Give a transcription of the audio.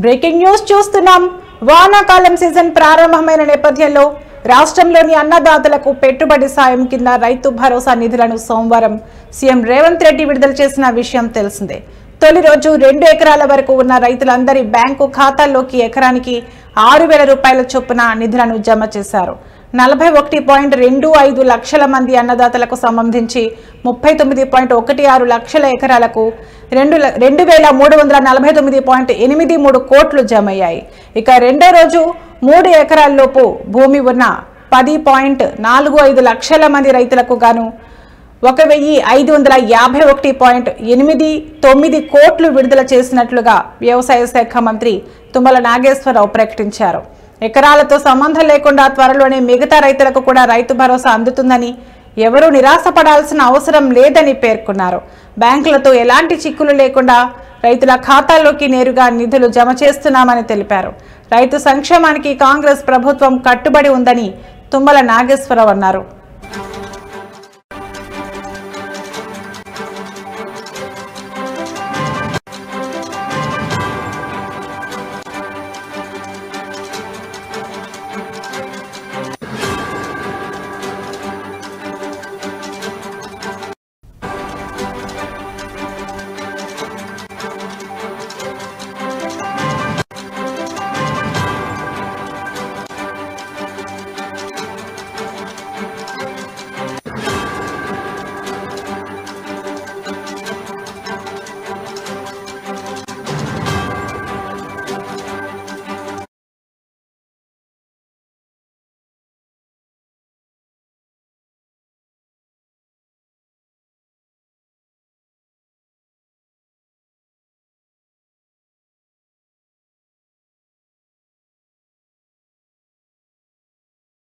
Breaking news చూస్తున్నాం. వానాకాలం season ప్రారంభమైన నేపథ్యంలో రాష్ట్రంలోని అన్నదాతలకు పెట్టుబడి సాయం కింద రైతు భరోసా నిధులను సోమవారం సీఎం రేవంత్ రెడ్డి విడుదల చేసిన విషయం తెలిసిందే. తొలి రోజు 2 ఎకరాల వరకు ఉన్న రైతులందరి బ్యాంకు ఖాతాల్లోకి ఎకరానికి 6,000 రూపాయల చొప్పున నిధులను జమ చేశారు. 41.25 లక్షల మంది అన్నదాతలకు సంబంధించి 39.16 లక్షల ఎకరాలకు 2,349.83 కోట్లు జమయ్యాయి. ఇక రెండో రోజు 3 ఎకరాల్లోపు భూమి ఉన్న 10.45 లక్షల మంది రైతులకు గాను 1,551.89 కోట్లు విడుదల చేసినట్లుగా వ్యవసాయ శాఖ మంత్రి తుమ్మల నాగేశ్వరరావు ప్రకటించారు. ఎకరాలతో సంబంధం లేకుండా త్వరలోనే మిగతా రైతులకు కూడా రైతు భరోసా అందుతుందని, ఎవరూ నిరాశపడాల్సిన అవసరం లేదని పేర్కొన్నారు. బ్యాంకులతో ఎలాంటి చిక్కులు లేకుండా రైతుల ఖాతాల్లోకి నేరుగా నిధులు జమ చేస్తున్నామని తెలిపారు. రైతు సంక్షేమానికి కాంగ్రెస్ ప్రభుత్వం కట్టుబడి ఉందని తుమ్మల నాగేశ్వరరావు అన్నారు.